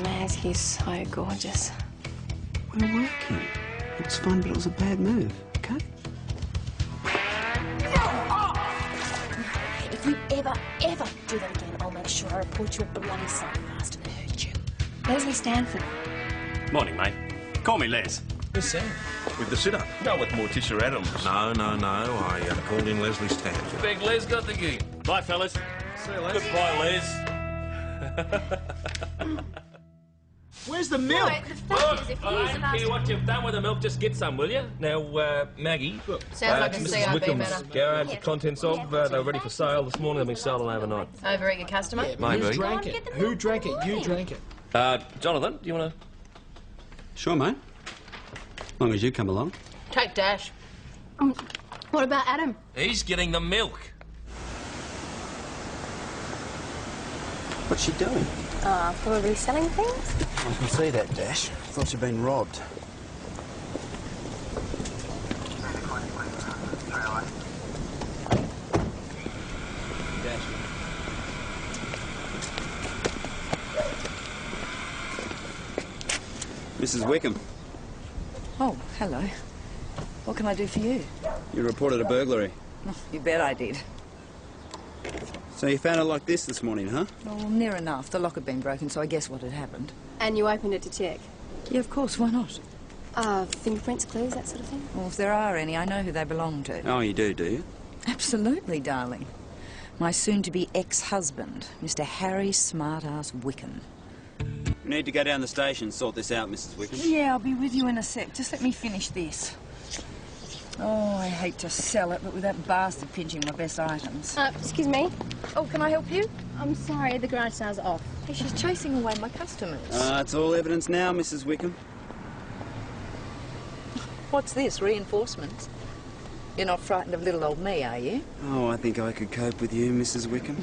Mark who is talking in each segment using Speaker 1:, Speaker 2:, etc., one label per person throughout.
Speaker 1: Maz, he's so gorgeous.
Speaker 2: We're working. It's fun, but it was a bad move, okay?
Speaker 1: If you ever do that again, I'll make sure I report you a bloody psychopath and hurt you. Leslie Stanford.
Speaker 3: Morning, mate. Call me Les.
Speaker 4: Yes, Sam.
Speaker 5: With the sit-up?
Speaker 3: No, with Morticia Adams.
Speaker 5: No. I called in Leslie Stanford.
Speaker 4: Big Les got the gig.
Speaker 3: Bye, fellas.
Speaker 4: See you, Les.
Speaker 3: Goodbye, Les.
Speaker 4: Where's the milk?
Speaker 1: No, the fact is, if
Speaker 3: I
Speaker 1: he's
Speaker 3: don't
Speaker 1: about
Speaker 3: care what you've done with the milk, just get some, will you?
Speaker 4: Now, Maggie.
Speaker 1: Sounds like a
Speaker 4: Mrs.
Speaker 1: CIB
Speaker 4: Wickham's
Speaker 1: matter.
Speaker 4: garage, the contents of, they were ready for sale this morning. They've been sold on overnight.
Speaker 1: Over-eager customer?
Speaker 4: Maybe.
Speaker 6: Who drank it? Who drank it? You drank it.
Speaker 4: Jonathan, do you want to...
Speaker 2: Sure, mate. As long as you come along.
Speaker 1: Take Dash. What about Adam?
Speaker 4: He's getting the milk.
Speaker 2: What's she doing?
Speaker 1: Probably selling things?
Speaker 2: I can see that, Dash. Thought you'd been robbed. Mrs. Wickham,
Speaker 7: Oh, hello. What can I do for you?
Speaker 2: you reported a burglary.
Speaker 7: Oh, you bet I did.
Speaker 2: So you found it like this morning, huh?
Speaker 7: Well, near enough. The lock had been broken, so I guess what had happened.
Speaker 1: And you opened it to check?
Speaker 7: Yeah, of course, why not?
Speaker 1: Fingerprints, clues, that sort of thing?
Speaker 7: Well, if there are any, I know who they belong to.
Speaker 2: Oh, you do you?
Speaker 7: Absolutely, darling. My soon-to-be ex-husband, Mr. Harry Smartass Wickham.
Speaker 2: We need to go down the station and sort this out, Mrs. Wickham.
Speaker 7: Yeah, I'll be with you in a sec. Just let me finish this. Oh, I hate to sell it, but with that bastard pinching my best items.
Speaker 1: Excuse me?
Speaker 7: Oh, can I help you?
Speaker 1: I'm sorry, the garage sale's off.
Speaker 7: Hey, she's chasing away my customers.
Speaker 2: It's all evidence now, Mrs. Wickham.
Speaker 7: What's this, reinforcements? You're not frightened of little old me, are you?
Speaker 2: Oh, I think I could cope with you, Mrs. Wickham.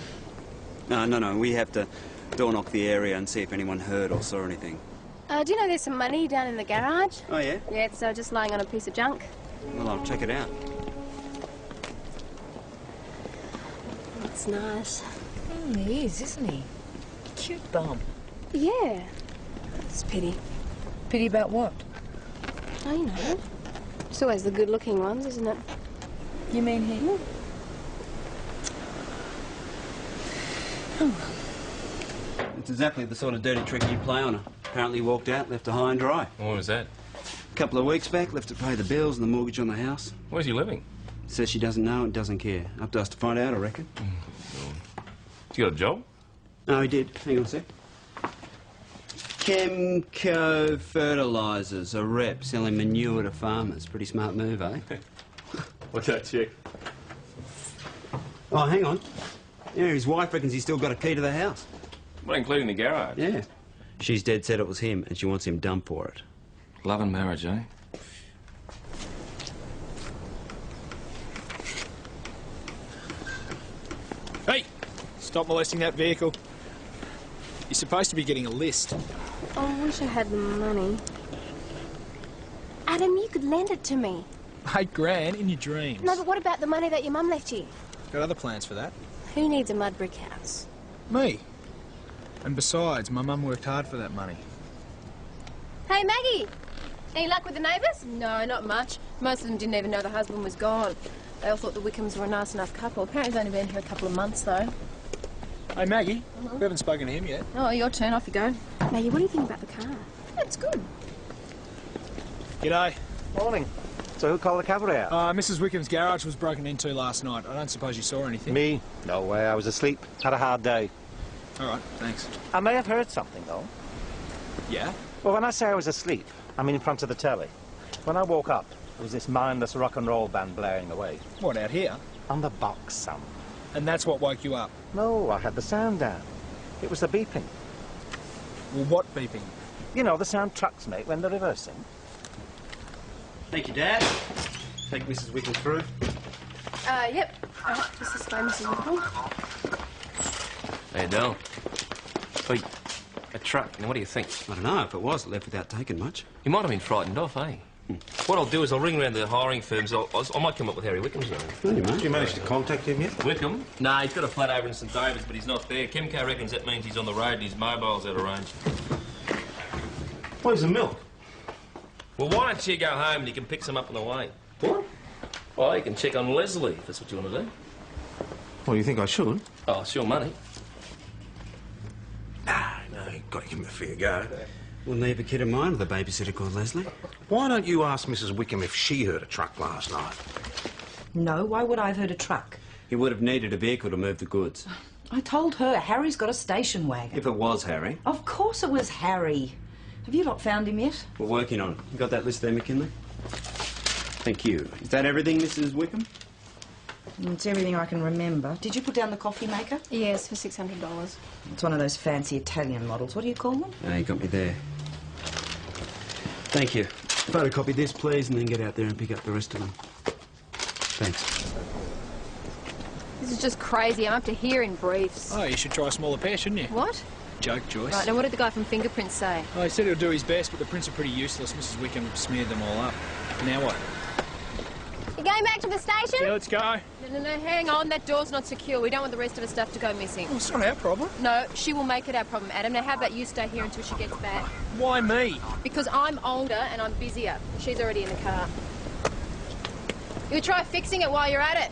Speaker 2: No, we have to door knock the area and see if anyone heard or saw anything.
Speaker 1: Do you know there's some money down in the garage?
Speaker 2: Oh, yeah?
Speaker 1: Yeah, it's just lying on a piece of junk.
Speaker 2: Well, I'll check it out.
Speaker 1: It's nice.
Speaker 7: He is, isn't he? Cute bum.
Speaker 1: Yeah. It's a pity.
Speaker 7: Pity about what?
Speaker 1: Oh, you know. It's always the good-looking ones, isn't it?
Speaker 7: You mean he? Oh.
Speaker 2: It's exactly the sort of dirty trick you play on her. Apparently walked out, left her high and dry.
Speaker 4: What was that?
Speaker 2: A couple of weeks back, left to pay the bills and the mortgage on the house.
Speaker 4: Where's he living?
Speaker 2: Says she doesn't know and doesn't care. Up to us to find out, I reckon.
Speaker 4: Has he got a job?
Speaker 2: No, he did. Hang on a sec. Chemco Fertilisers, a rep, selling manure to farmers. Pretty smart move, eh?
Speaker 4: What's that check?
Speaker 2: Oh, hang on. Yeah, his wife reckons he's still got a key to the house.
Speaker 4: What, including the garage?
Speaker 2: Yeah. She's dead set it was him, and she wants him done for it.
Speaker 4: Love and marriage, eh?
Speaker 6: Hey! Stop molesting that vehicle. You're supposed to be getting a list.
Speaker 1: Oh, I wish I had the money. Adam, you could lend it to me.
Speaker 6: $8 in your dreams.
Speaker 1: No, but what about the money that your mum left you?
Speaker 6: Got other plans for that?
Speaker 1: Who needs a mud brick house?
Speaker 6: Me. And besides, my mum worked hard for that money.
Speaker 1: Hey, Maggie! Any luck with the neighbours? No, not much. Most of them didn't even know the husband was gone. They all thought the Wickhams were a nice enough couple. Apparently he's only been here a couple of months, though.
Speaker 6: Hey, Maggie. We haven't spoken to him yet.
Speaker 1: Oh, your turn. Off you go. Maggie, what do you think about the car? It's good.
Speaker 6: G'day.
Speaker 8: Morning. So who called the cavalry out?
Speaker 6: Mrs. Wickham's garage was broken into last night. I don't suppose you saw anything.
Speaker 8: Me? No way. I was asleep. Had a hard day.
Speaker 6: All right, thanks.
Speaker 8: I may have heard something, though.
Speaker 6: Yeah?
Speaker 8: Well, when I say I was asleep, I mean in front of the telly. When I woke up, there was this mindless rock and roll band blaring away.
Speaker 6: What, out here?
Speaker 8: On the box, son.
Speaker 6: And that's what woke you up?
Speaker 8: No, I had the sound down. It was the beeping.
Speaker 6: Well, what beeping?
Speaker 8: You know, the sound trucks make when they're reversing.
Speaker 2: Thank you, Dad. Take Mrs. Wickham through.
Speaker 1: Yep. All right, just this way, Mrs. Wickham.
Speaker 4: Hey, Del. Hey, a truck. Now, what do you think?
Speaker 2: I don't know. If it was, it left without taking much.
Speaker 4: He might have been frightened off, eh? What I'll do is I'll ring around the hiring firms. I might come up with Harry Wickham's name.
Speaker 2: Really, mate?
Speaker 5: Did you manage to contact him yet?
Speaker 4: Wickham? Nah, he's got a flat over in St David's, but he's not there. Kimco reckons that means he's on the road and his mobile's out of range.
Speaker 5: Where's the milk?
Speaker 4: Well, why don't you go home and you can pick some up on the way?
Speaker 5: What?
Speaker 4: Well, you can check on Leslie, if that's what you want to do.
Speaker 5: Well, you think I should?
Speaker 4: Oh, it's your money.
Speaker 5: No, you've got to give him a fair go.
Speaker 2: We'll leave a kid of mine with a babysitter called Leslie.
Speaker 5: Why don't you ask Mrs. Wickham if she heard a truck last night?
Speaker 7: No, why would I have heard a truck?
Speaker 2: He would have needed a vehicle to move the goods.
Speaker 7: I told her Harry's got a station wagon.
Speaker 2: If it was Harry.
Speaker 7: Of course it was Harry. Have you not found him yet?
Speaker 2: We're working on it. You got that list there, McKinley? Thank you. Is that everything, Mrs. Wickham?
Speaker 7: It's everything I can remember. Did you put down the coffee maker?
Speaker 1: Yes, for $600.
Speaker 7: It's one of those fancy Italian models. What do you call them?
Speaker 2: Ah, you got me there. Thank you. Photocopy this, please, and then get out there and pick up the rest of them. Thanks.
Speaker 1: This is just crazy. I'm up to here in briefs.
Speaker 6: Oh, you should try a smaller pair, shouldn't you?
Speaker 1: What?
Speaker 6: Joke, Joyce.
Speaker 1: Right, now what did the guy from Fingerprints say?
Speaker 6: Oh, he said he'll do his best, but the prints are pretty useless. Mrs. Wickham smeared them all up. Now what?
Speaker 1: You going back to the station?
Speaker 6: Yeah, let's go.
Speaker 1: No, hang on. That door's not secure. We don't want the rest of her stuff to go missing.
Speaker 6: Well, it's not our problem.
Speaker 1: No, she will make it our problem, Adam. Now, how about you stay here until she gets back?
Speaker 6: Why me?
Speaker 1: Because I'm older and I'm busier. She's already in the car. You try fixing it while you're at it.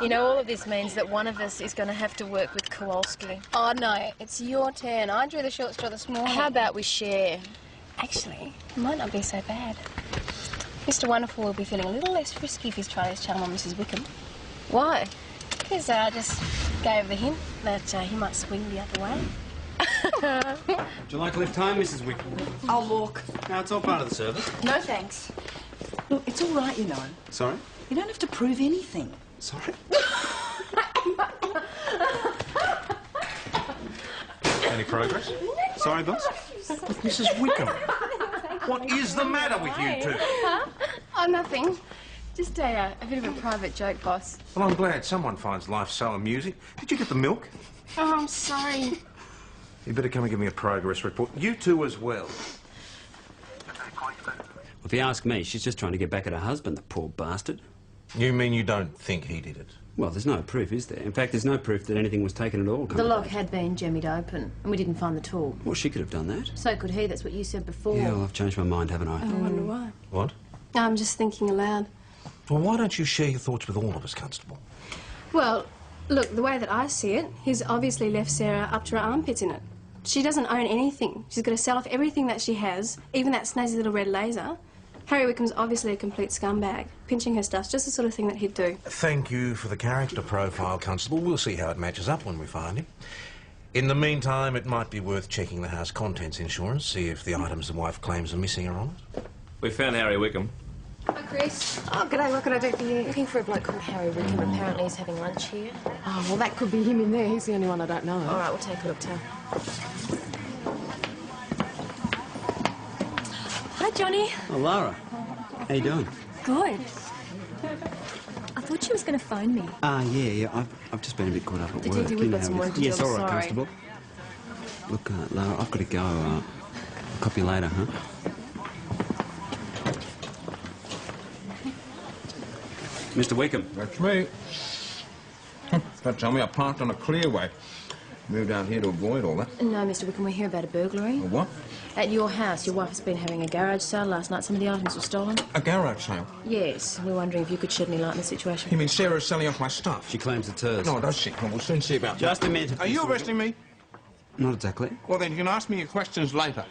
Speaker 1: You know, all of this means that one of us is going to have to work with Kowalski.
Speaker 9: Oh, no, it's your turn. I drew the short straw this morning.
Speaker 1: How about we share?
Speaker 9: Actually, it might not be so bad. Mr. Wonderful will be feeling a little less frisky if he's trying his charm on Mrs. Wickham.
Speaker 1: Why?
Speaker 9: Because I just gave the hint that he might swing the other way.
Speaker 2: Would you like a lift home, Mrs. Wickham?
Speaker 7: I'll walk.
Speaker 2: No, it's all part of the service.
Speaker 7: No, thanks. Look, it's all right, you know.
Speaker 2: Sorry?
Speaker 7: You don't have to prove anything.
Speaker 2: Sorry?
Speaker 5: Any progress?
Speaker 2: Sorry, boss?
Speaker 5: Mrs. Wickham, what is the matter with you two?
Speaker 1: Huh? Oh, nothing. Just a bit of a private joke, boss.
Speaker 5: Well, I'm glad someone finds life so amusing. Did you get the milk?
Speaker 1: Oh, I'm sorry.
Speaker 5: You better come and give me a progress report. You two as well.
Speaker 2: If you ask me, she's just trying to get back at her husband, the poor bastard.
Speaker 5: You mean you don't think he did it?
Speaker 2: Well, there's no proof, is there? In fact, there's no proof that anything was taken at all.
Speaker 1: The lock had been jemmied open, and we didn't find the tool.
Speaker 2: Well, she could have done that.
Speaker 1: So could he. That's what you said before.
Speaker 2: Yeah, well, I've changed my mind, haven't I?
Speaker 1: I wonder why.
Speaker 5: What?
Speaker 1: I'm just thinking aloud.
Speaker 5: Well, why don't you share your thoughts with all of us, Constable?
Speaker 10: Well, look, the way that I see it, he's obviously left Sarah up to her armpits in it. She doesn't own anything. She's got to sell off everything that she has, even that snazzy little red laser. Harry Wickham's obviously a complete scumbag. Pinching her stuff's just the sort of thing that he'd do.
Speaker 5: Thank you for the character profile, Constable. We'll see how it matches up when we find him. In the meantime, it might be worth checking the house contents insurance, see if the items the wife claims are missing are on it.
Speaker 4: We found Harry Wickham.
Speaker 1: Hi, Chris.
Speaker 10: Oh, g'day, what can I do for you?
Speaker 1: Looking for a bloke called Harry Wickham. Apparently he's having lunch here.
Speaker 10: Oh, well, that could be him in there. He's the only one I don't know.
Speaker 1: All right, we'll take a look, Tal.
Speaker 10: Hi, Johnny.
Speaker 2: Oh, Lara. How you doing?
Speaker 10: Good. I thought she was going to phone me.
Speaker 2: Yeah. I've just been a bit caught up at
Speaker 1: Did
Speaker 2: work.
Speaker 1: you? We've got some work to do,
Speaker 2: Yes,
Speaker 1: I'm
Speaker 2: all right,
Speaker 1: sorry.
Speaker 2: Constable. Look, Lara, I've got to go. I'll copy you later, huh? Mr. Wickham.
Speaker 11: That's me. Don't tell me I parked on a clearway. Moved out here to avoid all that.
Speaker 1: No, Mr. Wickham, we hear about a burglary.
Speaker 11: A what?
Speaker 1: At your house, your wife has been having a garage sale last night. Some of the items were stolen.
Speaker 11: A garage sale?
Speaker 1: Yes, we're wondering if you could shed any light on the
Speaker 11: You
Speaker 1: situation.
Speaker 11: mean Sarah's selling off my stuff?
Speaker 2: She claims it's hers.
Speaker 11: No, does she? Well, we'll soon see about
Speaker 2: Just
Speaker 11: that.
Speaker 2: a minute.
Speaker 11: Are you
Speaker 2: Mr.
Speaker 11: arresting me?
Speaker 2: Not exactly.
Speaker 11: Well, then you can ask me your questions later.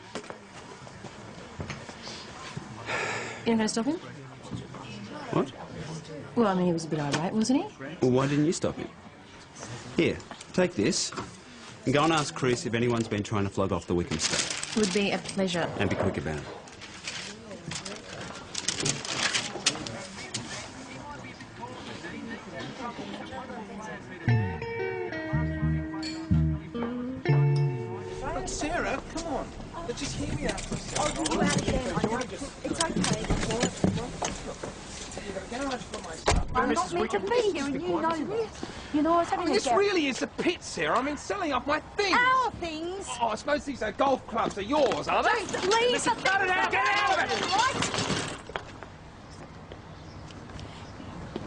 Speaker 1: You're not going to stop him?
Speaker 2: What?
Speaker 1: Well, I mean, he was a bit irate, wasn't he?
Speaker 2: Well, why didn't you stop him? Here, take this. And go and ask Chris if anyone's been trying to flog off the Wickham stuff.
Speaker 1: It would be a pleasure.
Speaker 2: And be quick about it.
Speaker 11: But Sarah, come on. Just hear me out for a second.
Speaker 7: I'll do you out again. It's okay.
Speaker 11: You've got a garage full of my stuff.
Speaker 7: I
Speaker 6: Mrs.
Speaker 7: not meant to
Speaker 6: Wickham,
Speaker 7: be
Speaker 6: just
Speaker 7: here, and
Speaker 6: be
Speaker 7: you
Speaker 6: quiet,
Speaker 7: know
Speaker 6: Mrs. Wickham.
Speaker 7: this. You know, I was having a
Speaker 6: This
Speaker 7: gap.
Speaker 6: really is the pit, Sarah. I mean, selling off my things.
Speaker 7: Our things.
Speaker 6: Oh, I suppose these golf clubs are yours, are they?
Speaker 7: Leave
Speaker 6: Listen,
Speaker 7: the
Speaker 6: cut it out. Get out of it.
Speaker 7: Right?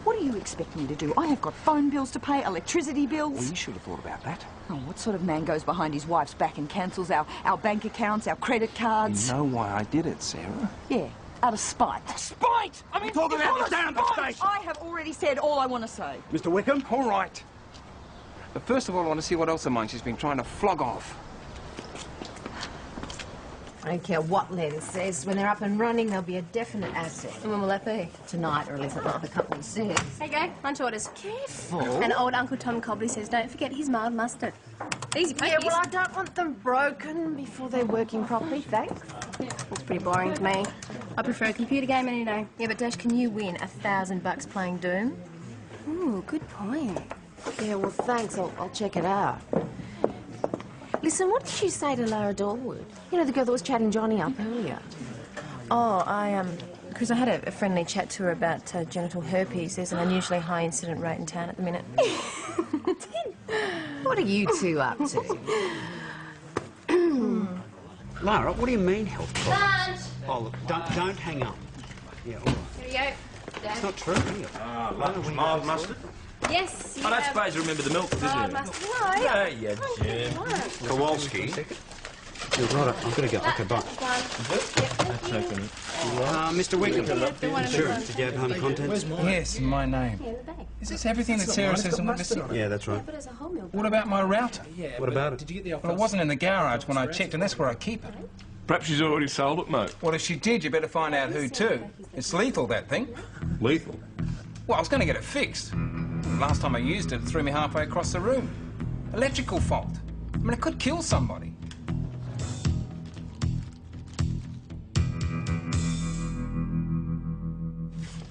Speaker 7: What do you expect me to do? I have got phone bills to pay, electricity bills.
Speaker 6: Well, you should have thought about that.
Speaker 7: Oh, what sort of man goes behind his wife's back and cancels our bank accounts, our credit cards?
Speaker 6: You know why I did it, Sarah?
Speaker 7: Yeah, out of spite.
Speaker 6: Spite! I mean, talk about this down at the station.
Speaker 7: I have already said all I want to say.
Speaker 6: Mr. Wickham? All right. But first of all, I want to see what else of mine she's been trying to flog off.
Speaker 12: I don't care what Len says. When they're up and running, they'll be a definite asset.
Speaker 1: And when will that be?
Speaker 12: Tonight, or at least that's what the company says.
Speaker 10: There you go, lunch orders.
Speaker 12: Careful.
Speaker 10: And old Uncle Tom Cobley says don't forget his mild mustard. Easy pokies.
Speaker 12: Yeah, well, I don't want them broken before they're working properly, thanks.
Speaker 10: It's pretty boring to me. I prefer a computer game any day.
Speaker 1: Yeah, but Dash, can you win $1,000 playing Doom?
Speaker 10: Ooh, good point.
Speaker 12: Yeah, well, thanks. I'll check it out. Listen, what did you say to Lara Dorwood? You know, the girl that was chatting Johnny up earlier.
Speaker 1: Oh, because I had a friendly chat to her about genital herpes. There's an unusually high incident rate in town at the minute.
Speaker 12: What are you two up to?
Speaker 2: Lara, what do you mean health problem?
Speaker 10: Lunch!
Speaker 2: Oh, look, don't hang up. Yeah, all right.
Speaker 10: Here we go. Dad.
Speaker 2: It's not true, is it?
Speaker 4: Lunch, mild mustard.
Speaker 10: Yes, you
Speaker 4: I don't
Speaker 10: have
Speaker 4: suppose you remember the milk, did
Speaker 10: mild
Speaker 4: you?
Speaker 10: mustard. No.
Speaker 4: Yeah, you Jim.
Speaker 5: Kowalski.
Speaker 2: You're right, I've got to go. Okay, bye.
Speaker 4: That's open.
Speaker 2: Mr. Wickham,
Speaker 10: The one in the
Speaker 2: sure.
Speaker 10: front.
Speaker 2: Did you have home contents?
Speaker 6: Yes, my name.
Speaker 10: Yeah, in the bag.
Speaker 6: Is this everything that Sarah says on the receipt?
Speaker 2: Yeah, that's right.
Speaker 10: But it's a whole milk.
Speaker 6: What about my router?
Speaker 2: What about it?
Speaker 6: Well, it wasn't in the garage when I checked, and that's where I keep it.
Speaker 3: Perhaps she's already sold it, mate.
Speaker 6: Well, if she did, you better find out who to. It's lethal, that thing.
Speaker 3: Lethal.
Speaker 6: Well, I was going to get it fixed. Last time I used it, it threw me halfway across the room. Electrical fault. I mean, it could kill somebody.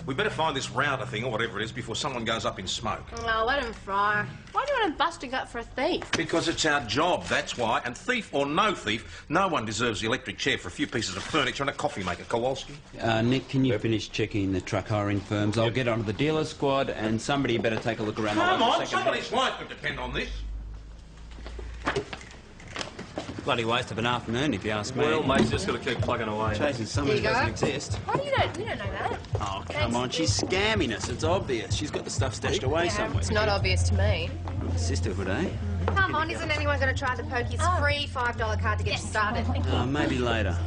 Speaker 5: We better find this router thing, or whatever it is, before someone goes up in smoke.
Speaker 10: Oh, let him fry. Why do you want to bust a gut for a thief?
Speaker 5: Because it's our job, that's why. And thief or no thief, no one deserves the electric chair for a few pieces of furniture and a coffee maker. Kowalski?
Speaker 2: Nick, can you finish checking the truck hiring firms? I'll get onto the dealer squad, and somebody better take a look around.
Speaker 5: Come
Speaker 2: the
Speaker 5: on,
Speaker 2: second
Speaker 5: somebody's life could depend on this.
Speaker 2: Bloody waste of an afternoon, if you ask me.
Speaker 4: Well, mate, you just got to keep plugging away.
Speaker 2: Chasing someone who doesn't exist.
Speaker 10: Why do you don't know that?
Speaker 2: Oh, come on, she's scamming us. It's obvious. She's got the stuff stashed away somewhere.
Speaker 1: It's not obvious to me.
Speaker 2: Sisterhood, eh?
Speaker 9: Come on, isn't anyone going to try the pokies? Free $5 card to get you started.
Speaker 2: Maybe later.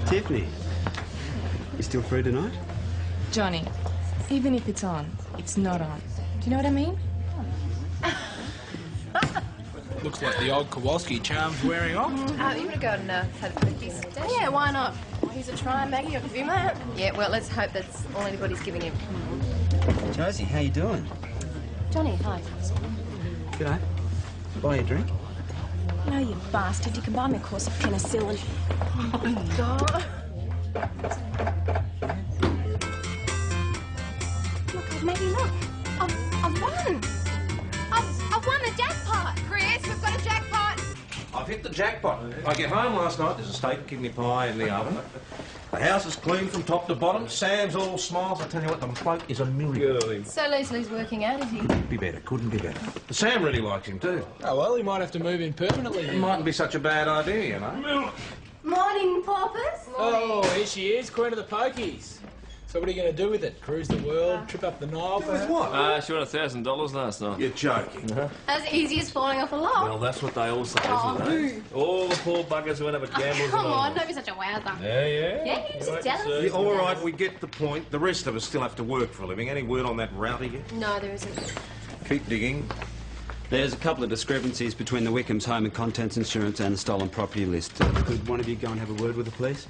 Speaker 2: Tiffany, you still free tonight?
Speaker 13: Johnny, even if it's on, it's not on. Do you know what I mean?
Speaker 6: Looks like the old Kowalski charm's wearing off.
Speaker 1: You want to go and have the cookies?
Speaker 10: Yeah, why not? Here's a try, Maggie. I'll give you that.
Speaker 1: Yeah, well, let's hope that's all anybody's giving him.
Speaker 2: Josie, how you doing?
Speaker 10: Johnny, hi.
Speaker 2: G'day. Buy you a drink?
Speaker 10: No, you bastard. You can buy me a course of penicillin. Oh, my God. Look, Maggie, look. I've won. I've won the jackpot.
Speaker 9: Chris, we've got a jackpot.
Speaker 5: I've hit the jackpot. I get home last night, there's a steak and kidney pie in the oven. The house is clean from top to bottom. Sam's all smiles. I tell you what, the bloke is a miracle.
Speaker 1: So Leslie's working out, is he?
Speaker 5: Be better, couldn't be better. But Sam really likes him too.
Speaker 6: Oh, well, he might have to move in permanently.
Speaker 5: It mightn't be such a bad idea, you know.
Speaker 10: Morning, paupers.
Speaker 6: Oh, here she is, Queen of the Pokies. So what are you going to do with it? Cruise the world, trip up the Nile?
Speaker 5: With what?
Speaker 4: She won $1,000 last night.
Speaker 5: You're joking.
Speaker 10: As easy as falling off a log.
Speaker 4: Well, that's what they all say, isn't it? All the poor buggers who went up at gambles.
Speaker 10: Come
Speaker 4: and all.
Speaker 10: on, don't be such a wowzer.
Speaker 4: Yeah.
Speaker 10: Yeah, you're just jealous.
Speaker 5: Yeah, all right, we get the point. The rest of us still have to work for a living. Any word on that router yet?
Speaker 10: No, there isn't.
Speaker 5: Keep digging.
Speaker 2: There's a couple of discrepancies between the Wickham's home and contents insurance and the stolen property list. Could one of you go and have a word with the police?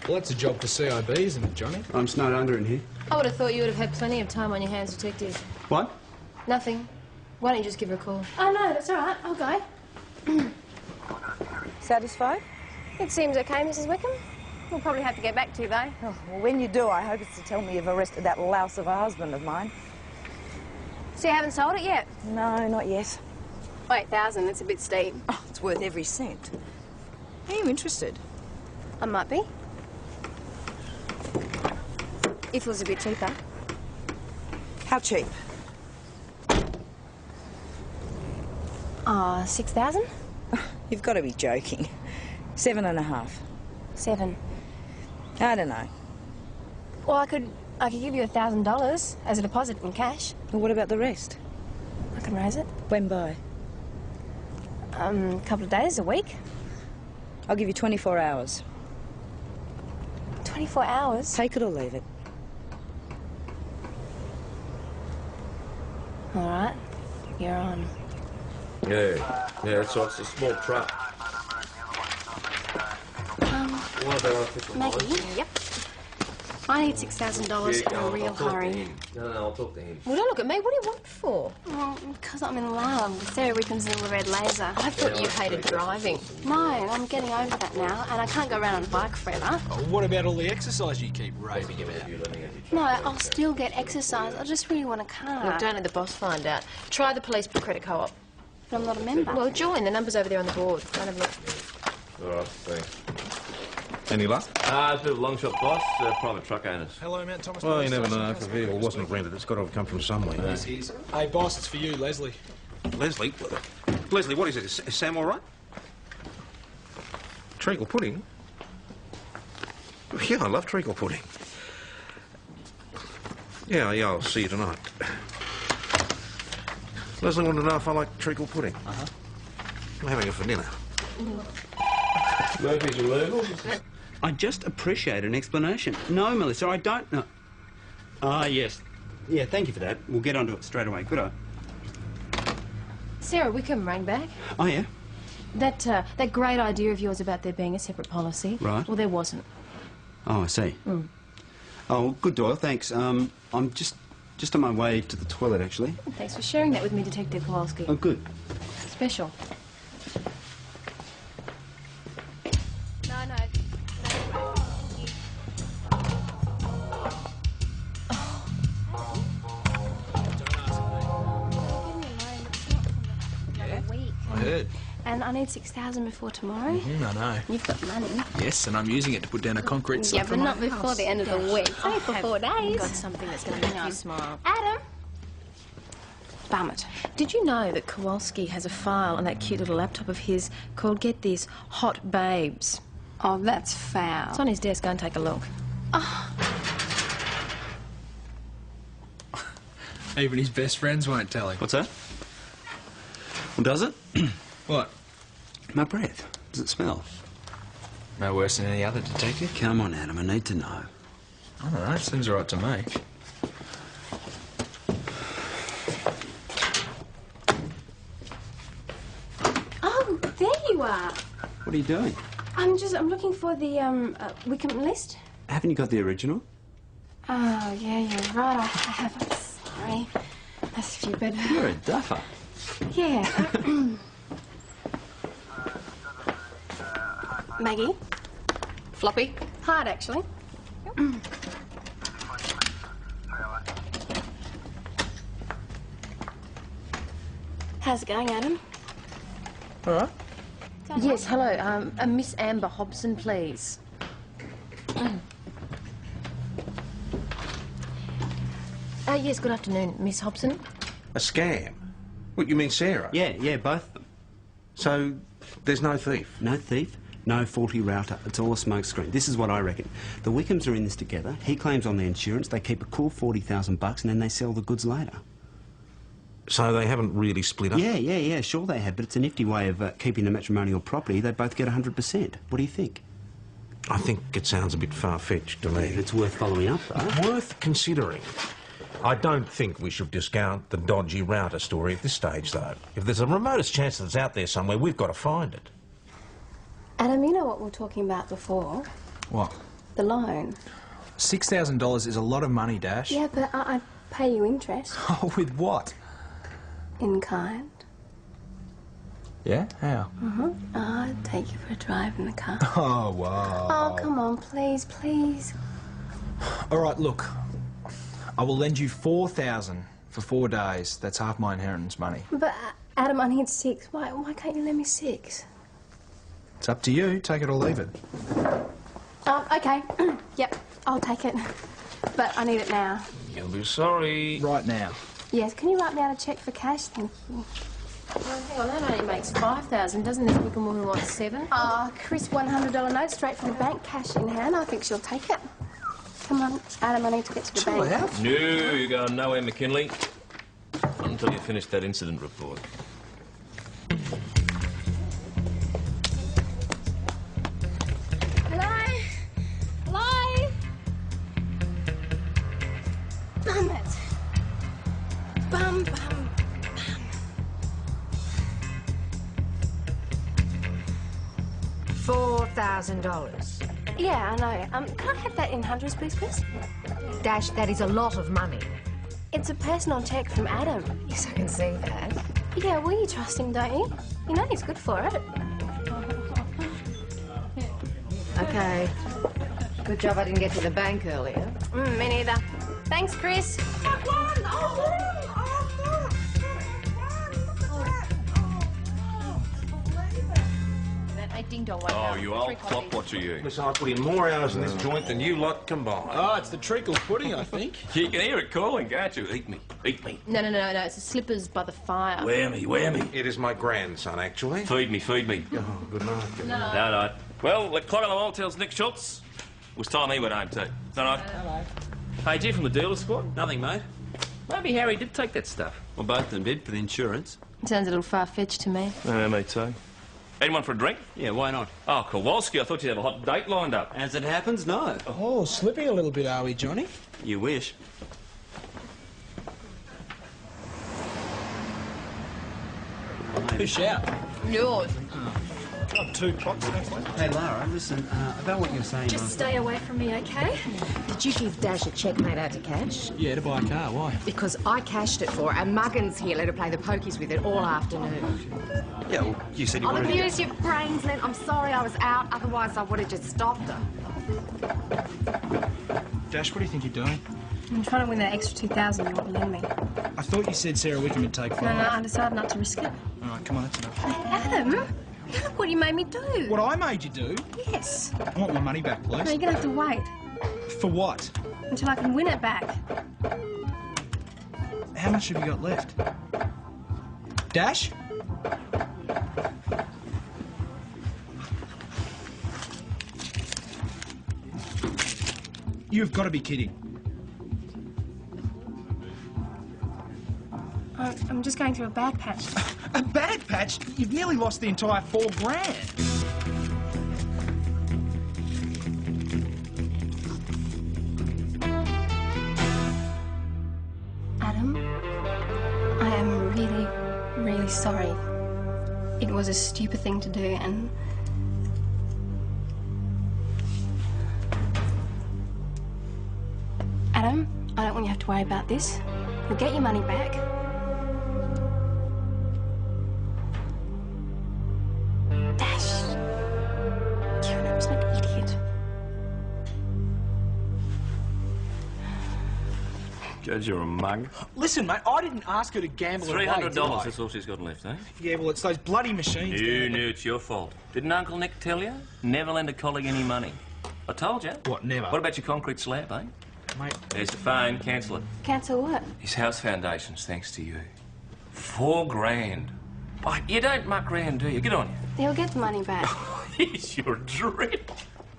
Speaker 6: Well, that's a job for CIB, isn't it, Johnny?
Speaker 2: I'm snowed under in here.
Speaker 1: I would have thought you would have had plenty of time on your hands, Detective.
Speaker 2: What?
Speaker 1: Nothing. Why don't you just give her a call?
Speaker 10: Oh, no, that's all right. I'll go.
Speaker 7: Satisfied?
Speaker 10: It seems okay, Mrs. Wickham. We'll probably have to get back to you, though.
Speaker 7: Oh, well, when you do, I hope it's to tell me you've arrested that louse of a husband of mine.
Speaker 10: So you haven't sold it yet?
Speaker 7: No, not yet.
Speaker 10: 8,000, that's a bit steep.
Speaker 7: Oh, it's worth every cent. Are you interested?
Speaker 10: I might be. If it was a bit cheaper.
Speaker 7: How cheap?
Speaker 10: 6,000?
Speaker 7: You've got to be joking. 7.5.
Speaker 10: 7.
Speaker 7: I don't know.
Speaker 10: Well, I could give you $1,000 as a deposit in cash.
Speaker 7: Well, what about the rest?
Speaker 10: I can raise it.
Speaker 7: When by?
Speaker 10: A couple of days, a week.
Speaker 7: I'll give you 24 hours.
Speaker 10: 24 hours?
Speaker 7: Take it or leave it.
Speaker 10: All right. You're on.
Speaker 3: Yeah, so it's a small truck. What about official
Speaker 10: Maggie?
Speaker 3: lines?
Speaker 10: Yep. I need $6,000 in a real hurry.
Speaker 3: No, I'll talk to him.
Speaker 1: Well, don't look at me. What do you want for?
Speaker 10: Well, because I'm in love with Sarah Wickham's little red laser.
Speaker 1: I thought you hated driving.
Speaker 10: No, I'm getting over that now, and I can't go around on a bike forever.
Speaker 14: Oh, what about all the exercise you keep raving about?
Speaker 10: No, I'll still get exercise. I just really want a car.
Speaker 1: Look, don't let the boss find out. Try the police credit co-op.
Speaker 10: But I'm not a member.
Speaker 1: Well, join. The number's over there on the board. Go and have a look.
Speaker 3: All right, thanks.
Speaker 11: Any luck?
Speaker 3: It's a bit of a long shot, boss. Private truck owners.
Speaker 14: Hello, Mount Thomas.
Speaker 5: Well, you never know. If the vehicle wasn't rented, it's got to have come from somewhere.
Speaker 14: This is. Hey, boss, it's for you, Leslie.
Speaker 5: Leslie? Leslie, what is it? Is Sam all right? Treacle pudding? Yeah, I love treacle pudding. Yeah, I'll see you tonight. Leslie wanted to know if I like treacle pudding.
Speaker 14: Uh-huh.
Speaker 5: I'm having it for dinner.
Speaker 3: Murphy's removal?
Speaker 2: I just appreciate an explanation. No, Melissa, I don't know. Ah, yes. Yeah, thank you for that. We'll get onto it straight away. Good eye.
Speaker 1: Sarah Wickham rang back.
Speaker 2: Oh, yeah?
Speaker 1: That great idea of yours about there being a separate policy.
Speaker 2: Right.
Speaker 1: Well, there wasn't.
Speaker 2: Oh, I see.
Speaker 1: Mm.
Speaker 2: Oh, good, Doyle, thanks. I'm just on my way to the toilet, actually.
Speaker 1: Thanks for sharing that with me, Detective Kowalski.
Speaker 2: Oh, good.
Speaker 1: Special.
Speaker 10: No.
Speaker 14: I heard.
Speaker 10: And I need 6,000 before tomorrow.
Speaker 14: I know.
Speaker 10: You've got money.
Speaker 14: Yes, and I'm using it to put down a concrete
Speaker 10: Yeah,
Speaker 14: slab
Speaker 10: but
Speaker 14: for my
Speaker 10: not before
Speaker 14: house.
Speaker 10: the end of the week. It's only for 4 days.
Speaker 1: Got something that's going to make you smile.
Speaker 10: Adam! Bum it.
Speaker 1: Did you know that Kowalski has a file on that cute little laptop of his called, get this, Hot Babes?
Speaker 10: Oh, that's foul.
Speaker 1: It's on his desk. Go and take a look.
Speaker 14: Even his best friends won't tell him.
Speaker 2: What's that? Well, does it?
Speaker 14: What?
Speaker 2: My breath. Does it smell?
Speaker 14: No worse than any other detective.
Speaker 2: Come on, Adam, I need to know.
Speaker 14: I don't know, seems all right to me.
Speaker 10: Oh, there you are.
Speaker 2: What are you doing?
Speaker 10: I'm looking for the, Wickham list.
Speaker 2: Haven't you got the original?
Speaker 10: Oh, yeah, you're right. I haven't. Sorry. That's stupid.
Speaker 2: You're a duffer.
Speaker 10: Yeah. Maggie?
Speaker 1: Floppy?
Speaker 10: Hard, actually. How's it going, Adam?
Speaker 14: All right.
Speaker 1: Yes, hello. Miss Amber Hobson, please. Yes, good afternoon, Miss Hobson.
Speaker 5: A scam? What, you mean Sarah?
Speaker 2: Yeah, both of them.
Speaker 5: So, there's no thief?
Speaker 2: No thief, no faulty router. It's all a smokescreen. This is what I reckon. The Wickhams are in this together. He claims on the insurance. They keep a cool $40,000 and then they sell the goods later.
Speaker 5: So they haven't really split up?
Speaker 2: Yeah, sure they have, but it's a nifty way of keeping the matrimonial property. They both get 100%. What do you think?
Speaker 5: I think it sounds a bit far-fetched to me.
Speaker 2: It's worth following up, though.
Speaker 5: Worth considering. I don't think we should discount the dodgy router story at this stage, though. If there's a remotest chance that it's out there somewhere, we've got to find it.
Speaker 10: Adam, you know what we were talking about before?
Speaker 14: What?
Speaker 10: The loan.
Speaker 14: $6,000 is a lot of money, Dash.
Speaker 10: Yeah, but I pay you interest.
Speaker 14: Oh, with what?
Speaker 10: In kind.
Speaker 14: Yeah? How?
Speaker 10: I'd take you for a drive in the car.
Speaker 14: Oh, wow.
Speaker 10: Oh, come on, please.
Speaker 14: All right, look. I will lend you $4,000 for 4 days. That's half my inheritance money.
Speaker 10: But, Adam, I need 6. Why can't you lend me 6?
Speaker 14: It's up to you. Take it or leave it.
Speaker 10: Okay. Yep, I'll take it. But I need it now.
Speaker 4: You'll be sorry.
Speaker 14: Right now.
Speaker 10: Yes, can you write me out a cheque for cash? Thank you.
Speaker 1: Well, hang on, that only makes 5,000, doesn't this Wickham woman want 7?
Speaker 10: Oh, Chris, $100 note straight from the bank, cash in hand. I think she'll take it. Come on, Adam, I need to get to the bank.
Speaker 4: No, you're going nowhere, McKinley. Not until you finish that incident report.
Speaker 10: Hello? Hello? Bum it. Bum, bum, bum.
Speaker 12: $4,000.
Speaker 10: Yeah, I know. Can I have that in hundreds, please, Chris?
Speaker 12: Dash, that is a lot of money.
Speaker 10: It's a personal cheque from Adam.
Speaker 12: Yes, I can see that.
Speaker 10: Yeah, well, you trust him, don't you? You know he's good for it.
Speaker 12: Okay. Good job I didn't get to the bank earlier.
Speaker 10: Me neither. Thanks, Chris.
Speaker 1: That ding-dong won't
Speaker 4: Oh,
Speaker 1: help.
Speaker 4: you old clock watcher, you.
Speaker 5: Listen, I put in more hours in this joint than you lot combined.
Speaker 14: Oh, it's the treacle pudding, I think.
Speaker 4: You can hear it calling, can't you? Eat me, eat me.
Speaker 1: No, it's the slippers by the fire.
Speaker 4: Wear me, wear me.
Speaker 5: It is my grandson, actually.
Speaker 4: Feed me, feed me.
Speaker 5: Oh, good night. Good night.
Speaker 4: No, no. Well, the clock on the wall tells Nick Schultz. It was time he went home too. Is that right?
Speaker 2: Hello.
Speaker 4: Hey, G from the dealer squad?
Speaker 2: Nothing, mate.
Speaker 4: Maybe Harry did take that stuff.
Speaker 2: Well, both of them did for the insurance.
Speaker 1: Sounds a little far-fetched to me.
Speaker 4: Me too. Anyone for a drink?
Speaker 2: Yeah, why not?
Speaker 4: Oh, Kowalski, I thought you'd have a hot date lined up.
Speaker 2: As it happens, no.
Speaker 14: Oh, slipping a little bit, are we, Johnny?
Speaker 2: You wish.
Speaker 14: Fish out.
Speaker 1: Yours.
Speaker 14: Got 2 pots left.
Speaker 2: Hey, Lara, listen, about what you're saying...
Speaker 10: Just stay away from me, okay?
Speaker 12: Did you give Dash a cheque made out to cash?
Speaker 14: Yeah, to buy a car. Why?
Speaker 12: Because I cashed it for her, and Muggins here let her play the pokies with it all afternoon.
Speaker 2: Yeah, well, you said you
Speaker 12: I'll
Speaker 2: wanted to...
Speaker 12: abuse your brains, Len. I'm sorry I was out, otherwise I would have just stopped her.
Speaker 14: Dash, what do you think you're doing?
Speaker 10: I'm trying to win that extra 2,000 you want to lend me.
Speaker 14: I thought you said Sarah Wickham would take 5.
Speaker 10: No, I decided not to risk it.
Speaker 14: All right, come on, that's enough.
Speaker 10: Adam, look what you made me do.
Speaker 14: What I made you do?
Speaker 10: Yes.
Speaker 14: I want my money back, please.
Speaker 10: No, you're going to have to wait
Speaker 14: For what?
Speaker 10: until I can win it back.
Speaker 14: How much have you got left? Dash? You've got to be kidding.
Speaker 10: I'm just going through a bad patch.
Speaker 14: A bad patch? You've nearly lost the entire $4,000.
Speaker 10: Adam, I am really, really sorry. It was a stupid thing to do, and... Adam, I don't want you to have to worry about this. You'll get your money back. Dash. Kieran, I was an idiot.
Speaker 4: Judge, you're a mug.
Speaker 14: Listen, mate, I didn't ask her to gamble away,
Speaker 4: $300,
Speaker 14: did I?
Speaker 4: that's all she's got left, eh?
Speaker 14: Yeah, well, it's those bloody machines.
Speaker 4: No, it's your fault. Didn't Uncle Nick tell you? Never lend a colleague any money. I told you.
Speaker 14: What, never?
Speaker 4: What about your concrete slab, eh?
Speaker 14: Mate.
Speaker 4: There's the phone, cancel it.
Speaker 10: Cancel what?
Speaker 4: His house foundation's thanks to you. $4,000. Oh, you don't muck round, do you? Get on.
Speaker 10: He'll get the money back.
Speaker 4: He's your drip.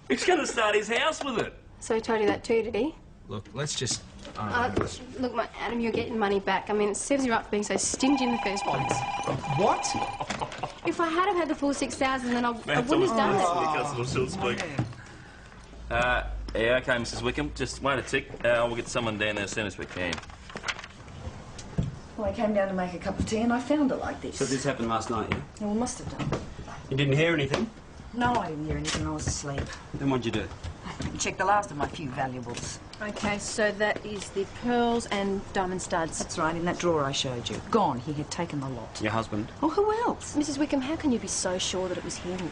Speaker 4: He's going to start his house with it.
Speaker 10: So he told you that too, did he?
Speaker 14: Look, let's just...
Speaker 10: Look, Adam, you're getting money back. I mean, it serves you right for being so stingy in the first place.
Speaker 14: What?
Speaker 10: If I had have had the full 6,000, then I wouldn't have done it.
Speaker 4: Customer still speak. Yeah, okay, Mrs. Wickham. Just wait a tick. We'll get someone down there as soon as we can.
Speaker 7: Well, I came down to make a cup of tea and I found it like this.
Speaker 2: So this happened last night, yeah?
Speaker 7: Well, must have done.
Speaker 2: You didn't hear anything?
Speaker 7: No, I didn't hear anything. I was asleep.
Speaker 2: Then what'd you do?
Speaker 7: I checked the last of my few valuables.
Speaker 1: Okay, so that is the pearls and diamond studs.
Speaker 7: That's right, in that drawer I showed you. Gone. He had taken the lot.
Speaker 2: Your husband?
Speaker 7: Oh, who else?
Speaker 1: Mrs. Wickham, how can you be so sure that it was him?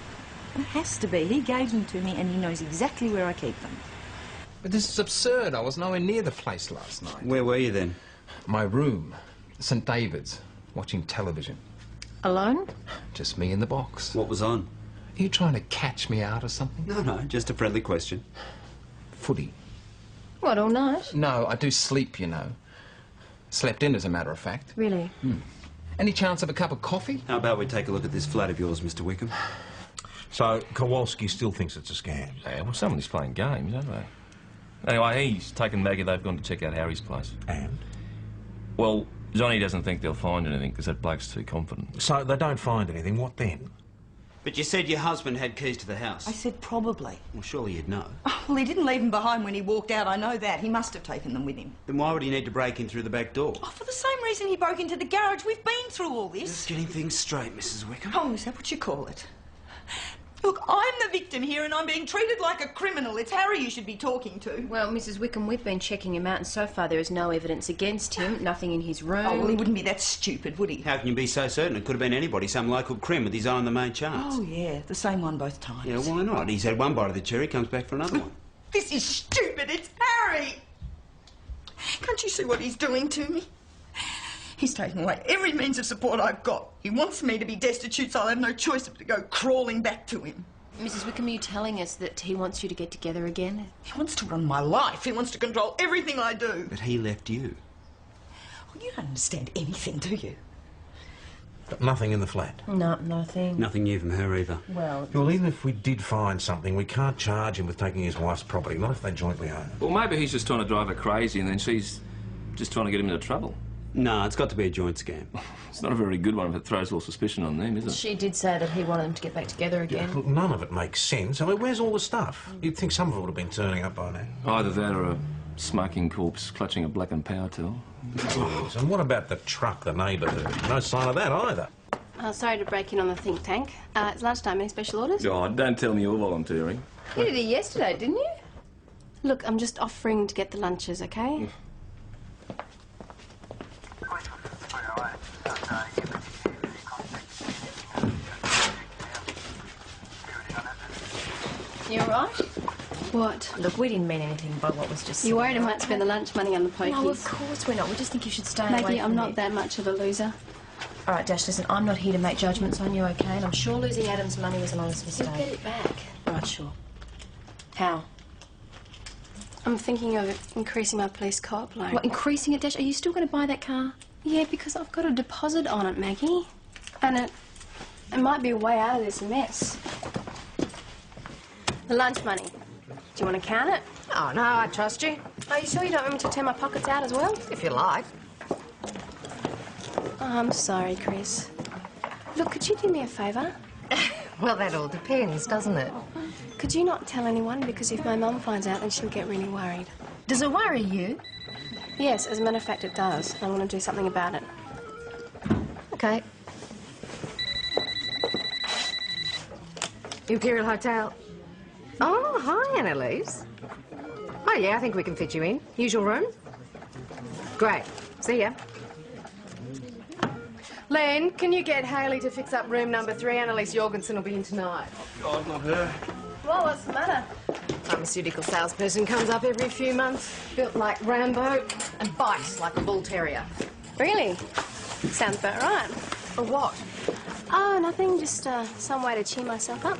Speaker 7: It has to be. He gave them to me and he knows exactly where I keep them.
Speaker 5: But this is absurd. I was nowhere near the place last night.
Speaker 2: Where were you then?
Speaker 5: My room. St. David's. Watching television.
Speaker 1: Alone?
Speaker 5: Just me in the box.
Speaker 2: What was on?
Speaker 5: Are you trying to catch me out or something?
Speaker 2: No, just a friendly question.
Speaker 5: Footy.
Speaker 1: What, all night?
Speaker 6: No, I do sleep, you know. Slept in, as a matter of fact.
Speaker 1: Really?
Speaker 6: Any chance of a cup of coffee?
Speaker 2: How about we take a look at this flat of yours, Mr. Wickham?
Speaker 5: So, Kowalski still thinks it's a scam?
Speaker 4: Yeah, well, somebody's playing games, aren't they? Anyway, he's taken Maggie. They've gone to check out Harry's place.
Speaker 5: And?
Speaker 4: Well, Johnny doesn't think they'll find anything because that bloke's too confident.
Speaker 5: So they don't find anything. What then?
Speaker 2: But you said your husband had keys to the house.
Speaker 15: I said probably.
Speaker 2: Well, surely you'd know.
Speaker 15: Oh, well, he didn't leave them behind when he walked out, I know that. He must have taken them with him.
Speaker 2: Then why would he need to break in through the back door?
Speaker 15: Oh, for the same reason he broke into the garage. We've been through all this.
Speaker 2: Just getting things straight, Mrs. Wickham.
Speaker 15: Oh, is that what you call it? Look, I'm the victim here and I'm being treated like a criminal. It's Harry you should be talking to.
Speaker 1: Well, Mrs. Wickham, we've been checking him out and so far there is no evidence against him, nothing in his room.
Speaker 15: Oh, well, he wouldn't be that stupid, would he?
Speaker 2: How can you be so certain? It could have been anybody, some local crim with his eye on the main chance.
Speaker 15: Oh, yeah, the same one both times.
Speaker 2: Yeah, why not? He's had one bite of the cherry, comes back for another one.
Speaker 15: This is stupid. It's Harry. Can't you see what he's doing to me? He's taken away every means of support I've got. He wants me to be destitute, so I'll have no choice but to go crawling back to him.
Speaker 1: Mrs. Wickham, are you telling us that he wants you to get together again?
Speaker 15: He wants to run my life. He wants to control everything I do.
Speaker 2: But he left you.
Speaker 15: Well, you don't understand anything, do you?
Speaker 5: But nothing in the flat?
Speaker 1: No, nothing.
Speaker 2: Nothing new from her either.
Speaker 5: Well, even if we did find something, we can't charge him with taking his wife's property, not if they jointly own it.
Speaker 4: Well, maybe he's just trying to drive her crazy and then she's just trying to get him into trouble.
Speaker 2: No, it's got to be a joint scam.
Speaker 4: It's not a very good one if it throws all suspicion on them, is it?
Speaker 1: She did say that he wanted them to get back together again.
Speaker 5: Look, none of it makes sense. I mean, where's all the stuff? You'd think some of it would have been turning up by now.
Speaker 4: Either that or a smoking corpse clutching a blackened power tool.
Speaker 5: Yes, and what about the truck the neighbour heard? No sign of that either.
Speaker 10: Sorry to break in on the think tank. It's lunchtime. Any special orders?
Speaker 4: Oh, don't tell me you're volunteering.
Speaker 1: You did it yesterday, didn't you?
Speaker 10: Look, I'm just offering to get the lunches, okay?
Speaker 1: You all right?
Speaker 10: What?
Speaker 1: Look, we didn't mean anything by what was just said.
Speaker 10: You worried I might spend the lunch money on the pokies?
Speaker 1: No, of course we're not. We just think you should stay away
Speaker 10: Maggie,
Speaker 1: from
Speaker 10: I'm not
Speaker 1: it.
Speaker 10: that much of a loser.
Speaker 1: All right, Dash, listen, I'm not here to make judgments on you, okay? And I'm sure losing Adam's money was an honest mistake.
Speaker 10: You'll get it back.
Speaker 1: Right, sure. How?
Speaker 10: I'm thinking of increasing my police co-op loan.
Speaker 1: What, increasing it, Dash? Are you still going to buy that car?
Speaker 10: Yeah, because I've got a deposit on it, Maggie. And it might be a way out of this mess. The lunch money. Do you want to count it?
Speaker 12: Oh, no, I trust you.
Speaker 10: Are you sure you don't want me to turn my pockets out as well?
Speaker 12: If you like.
Speaker 10: Oh, I'm sorry, Chris. Look, could you do me a favour?
Speaker 12: Well, that all depends, doesn't it?
Speaker 10: Could you not tell anyone? Because if my mum finds out, then she'll get really worried.
Speaker 1: Does it worry you?
Speaker 10: Yes, as a matter of fact, it does. I want to do something about it.
Speaker 12: Okay. Imperial Hotel. Oh, hi, Annalise. Oh, yeah, I think we can fit you in. Usual room? Great. See ya. Len, can you get Hayley to fix up room number 3? Annalise Jorgensen will be in tonight.
Speaker 2: God, not her.
Speaker 10: Well, what's the matter?
Speaker 12: Pharmaceutical salesperson comes up every few months, built like Rambo and bites like a bull terrier.
Speaker 10: Really? Sounds about right.
Speaker 12: For what?
Speaker 10: Oh, nothing. Just some way to cheer myself up.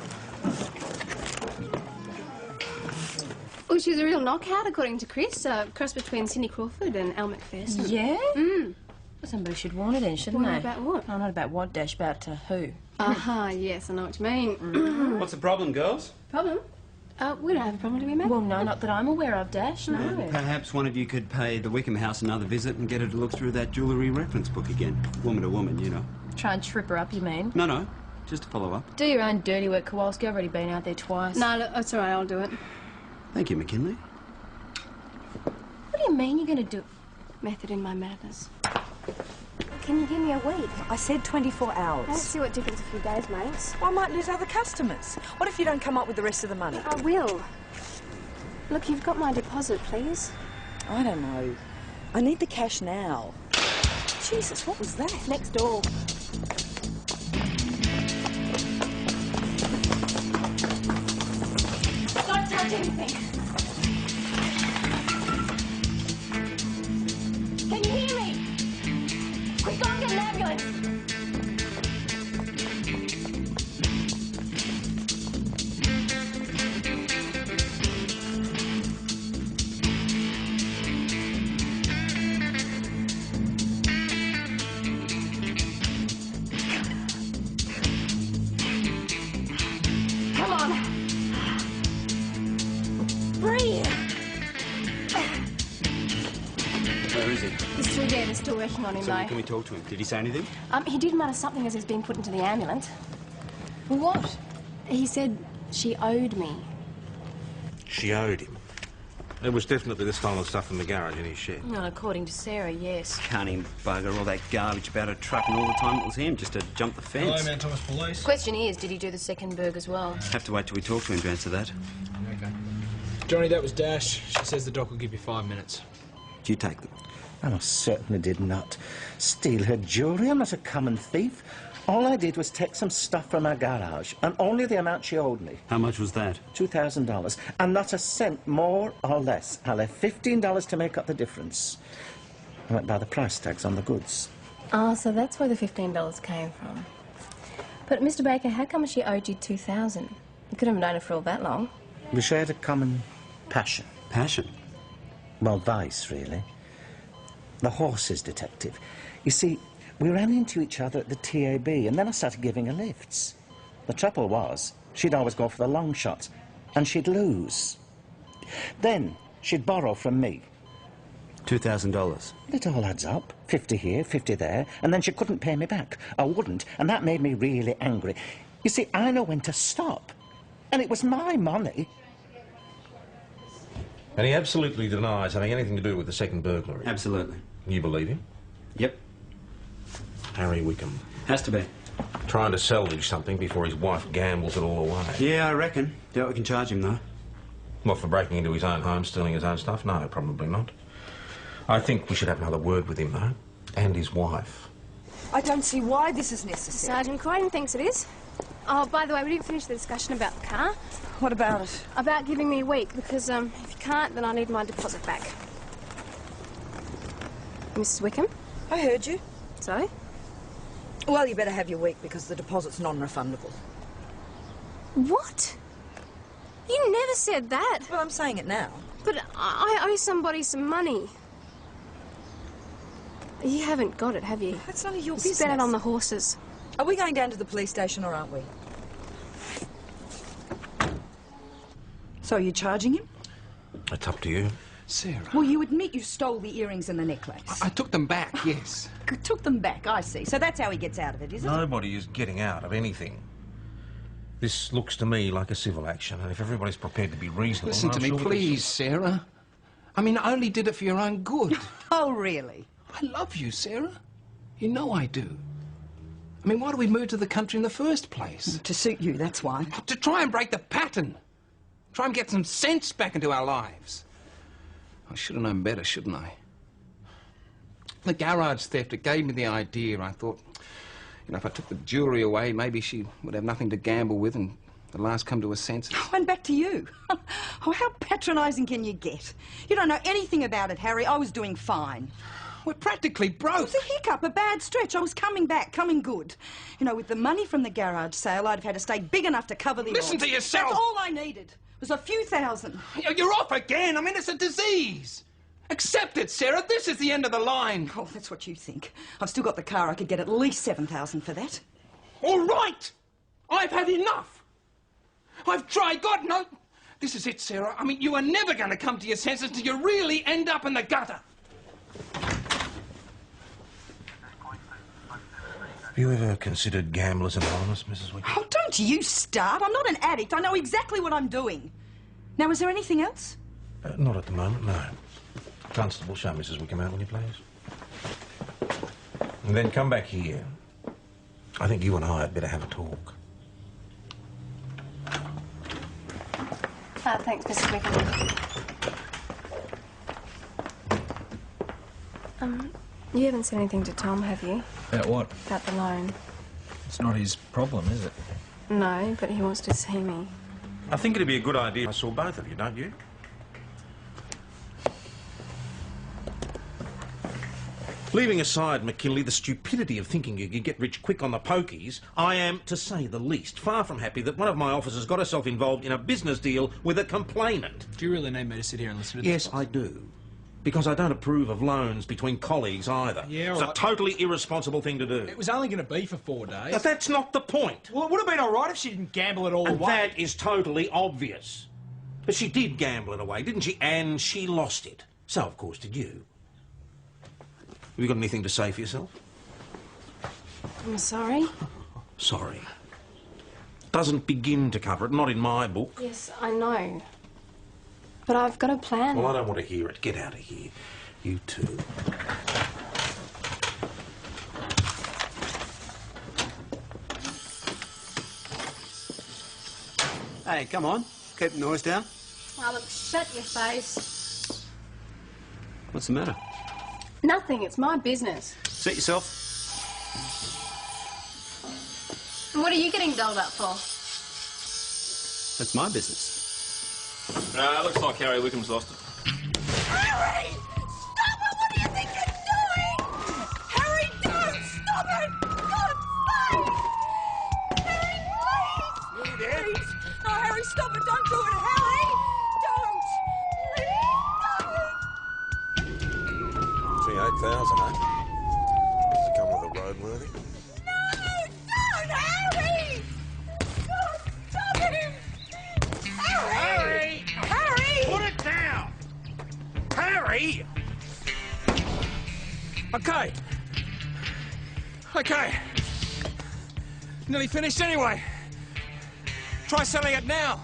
Speaker 10: Oh, she's a real knockout, according to Chris. Cross between Cindy Crawford and Elle McPherson.
Speaker 1: Yeah?
Speaker 10: Mm.
Speaker 1: Well, somebody should warn her then, shouldn't
Speaker 10: Warn
Speaker 1: they?
Speaker 10: about what?
Speaker 1: No, not about what, Dash, about who.
Speaker 10: Aha, yes, I know what you mean.
Speaker 2: What's the problem, girls?
Speaker 10: Problem? We don't have a problem, do we, Meg?
Speaker 1: Well, no, not that I'm aware of, Dash, no.
Speaker 2: Perhaps one of you could pay the Wickham house another visit and get her to look through that jewellery reference book again. Woman to woman, you know.
Speaker 1: Try and trip her up, you mean?
Speaker 2: No, just to follow up.
Speaker 1: Do your own dirty work, Kowalski. I've already been out there twice.
Speaker 10: No, look, that's all right, I'll do it.
Speaker 2: Thank you, McKinley.
Speaker 1: What do you mean you're going to do?
Speaker 10: Method in my madness. Can you give me a week?
Speaker 15: I said 24 hours.
Speaker 10: I don't see what difference a few days makes.
Speaker 15: I might lose other customers. What if you don't come up with the rest of the money?
Speaker 10: I will. Look, you've got my deposit, please.
Speaker 15: I don't know. I need the cash now. Jesus, what was that?
Speaker 10: Next door. Don't touch anything. Can you hear me? Quick, go and get an ambulance.
Speaker 2: Where is he?
Speaker 10: He's through there. They're still working on him,
Speaker 2: So
Speaker 10: though.
Speaker 2: can we talk to him? Did he say anything?
Speaker 10: He did mutter something as he was being put into the ambulance.
Speaker 9: What?
Speaker 10: He said she owed me.
Speaker 5: She owed him. It was definitely the stolen stuff from the garage in his shed.
Speaker 9: Well, according to Sarah, yes.
Speaker 2: Can't bugger all that garbage about her truck, and all the time it was him just to jump the fence.
Speaker 14: Hello, Mount Thomas Police.
Speaker 9: Question is, did he do the second burg as well?
Speaker 2: Have to wait till we talk to him to answer that.
Speaker 14: Okay. Johnny, that was Dash. She says the doc will give you 5 minutes.
Speaker 2: Do you take them?
Speaker 16: I most certainly did not steal her jewellery. I'm not a common thief. All I did was take some stuff from her garage, and only the amount she owed me.
Speaker 2: How much was that?
Speaker 16: $2,000, and not a cent more or less. I left $15 to make up the difference. I went by the price tags on the goods.
Speaker 10: Oh, so that's where the $15 came from. But, Mr. Baker, how come she owed you $2,000? You couldn't have known her for all that long.
Speaker 16: We shared a common passion.
Speaker 2: Passion?
Speaker 16: Well, vice, really. The horses detective. You see, we ran into each other at the TAB, and then I started giving her lifts. The trouble was, she'd always go for the long shots, and she'd lose. Then she'd borrow from me.
Speaker 2: $2,000.
Speaker 16: It all adds up. 50 here, 50 there, and then she couldn't pay me back. I wouldn't, and that made me really angry. You see, I know when to stop, and it was my money.
Speaker 5: And he absolutely denies having anything to do with the second burglary.
Speaker 2: Absolutely.
Speaker 5: You believe him?
Speaker 2: Yep.
Speaker 5: Harry Wickham.
Speaker 2: Has to be.
Speaker 5: Trying to salvage something before his wife gambles it all away.
Speaker 2: Yeah, I reckon. Doubt we can charge him, though.
Speaker 5: What, for breaking into his own home, stealing his own stuff? No, probably not. I think we should have another word with him, though. And his wife.
Speaker 7: I don't see why this is necessary.
Speaker 10: Sergeant Croydon thinks it is. Oh, by the way, we didn't finish the discussion about the car.
Speaker 7: What about it?
Speaker 10: About giving me a week, because if you can't, then I need my deposit back. Mrs. Wickham?
Speaker 7: I heard you.
Speaker 10: So?
Speaker 7: Well, you better have your week because the deposit's non-refundable.
Speaker 10: What? You never said that.
Speaker 7: Well, I'm saying it now.
Speaker 10: But I owe somebody some money. You haven't got it, have you?
Speaker 7: That's none of your business.
Speaker 10: Spent it on the horses.
Speaker 7: Are we going down to the police station or aren't we? So are you charging him?
Speaker 5: It's up to you.
Speaker 14: Sarah.
Speaker 15: Well, you admit you stole the earrings and the necklace.
Speaker 14: I took them back, yes.
Speaker 15: Took them back, I see. So that's how he gets out of it, is it?
Speaker 5: Nobody is getting out of anything. This looks to me like a civil action, and if everybody's prepared to be reasonable...
Speaker 6: Listen to me, please, Sarah. I mean, I only did it for your own good.
Speaker 15: Oh, really?
Speaker 6: I love you, Sarah. You know I do. I mean, why do we move to the country in the first place?
Speaker 15: To suit you, that's why.
Speaker 6: To try and break the pattern. Try and get some sense back into our lives. I should have known better, shouldn't I? The garage theft, it gave me the idea. I thought, you know, if I took the jewellery away, maybe she would have nothing to gamble with and at last come to her senses.
Speaker 15: Oh, and back to you. Oh, how patronising can you get? You don't know anything about it, Harry. I was doing fine.
Speaker 6: We're practically broke.
Speaker 15: It was a hiccup, a bad stretch. I was coming back, coming good. You know, with the money from the garage sale, I'd have had a stake big enough to cover the
Speaker 6: Listen to yourself.
Speaker 15: That's all I needed. Was a few thousand.
Speaker 6: You're off again. I mean, it's a disease. Accept it, Sarah. This is the end of the line.
Speaker 15: Oh, that's what you think. I've still got the car. I could get at least 7,000 for that.
Speaker 6: All right. I've had enough. I've tried. God, no. This is it, Sarah. I mean, you are never going to come to your senses till you really end up in the gutter.
Speaker 5: Have you ever considered Gamblers Anonymous, Mrs. Wickham?
Speaker 15: Oh, don't you start. I'm not an addict. I know exactly what I'm doing. Now, is there anything else?
Speaker 5: Not at the moment, no. Constable, show Mrs. Wickham out, will you please? And then come back here. I think you and I had better have a talk.
Speaker 10: Thanks, Mrs. Wickham. You haven't said anything to Tom, have you?
Speaker 14: About what?
Speaker 10: About the loan.
Speaker 14: It's not his problem, is it?
Speaker 10: No, but he wants to see me.
Speaker 5: I think it'd be a good idea if I saw both of you, don't you? Leaving aside, McKinley, the stupidity of thinking you could get rich quick on the pokies, I am, to say the least, far from happy that one of my officers got herself involved in a business deal with a complainant.
Speaker 14: Do you really need me to sit here and listen to this?
Speaker 5: Yes, I do. Because I don't approve of loans between colleagues either.
Speaker 14: Yeah,
Speaker 5: it's
Speaker 14: right.
Speaker 5: a totally irresponsible thing to do.
Speaker 14: It was only going to be for 4 days.
Speaker 5: But that's not the point.
Speaker 14: Well, it would have been all right if she didn't gamble it all
Speaker 5: And
Speaker 14: away.
Speaker 5: that is totally obvious. But she did gamble it away, didn't she? And she lost it. So, of course, did you. you got anything to say for yourself?
Speaker 10: I'm sorry.
Speaker 5: Sorry. Doesn't begin to cover it, not in my book.
Speaker 10: Yes, I know. But I've got a plan.
Speaker 5: Well, I don't want to hear it. Get out of here. You too.
Speaker 2: Hey, come on. Keep the noise down.
Speaker 10: Oh, look, shut your face.
Speaker 2: What's the matter?
Speaker 10: Nothing, it's my business.
Speaker 2: Seat yourself.
Speaker 10: And what are you getting dolled up for?
Speaker 2: That's my business.
Speaker 4: Looks like Harry Wickham's lost it.
Speaker 15: Harry! Stop it! What do you think you're doing? Harry, don't! Stop it! God's sake! Harry, please! Please! No, Harry, stop it! Don't do it, Harry! Don't! Please! Don't!
Speaker 5: 8,000, eh? Does it come with a roadworthy?
Speaker 15: No! Don't, Harry! God, stop him! Harry! Harry!
Speaker 6: Put it down! Harry! Okay. Okay. Nearly finished anyway. Try selling it now.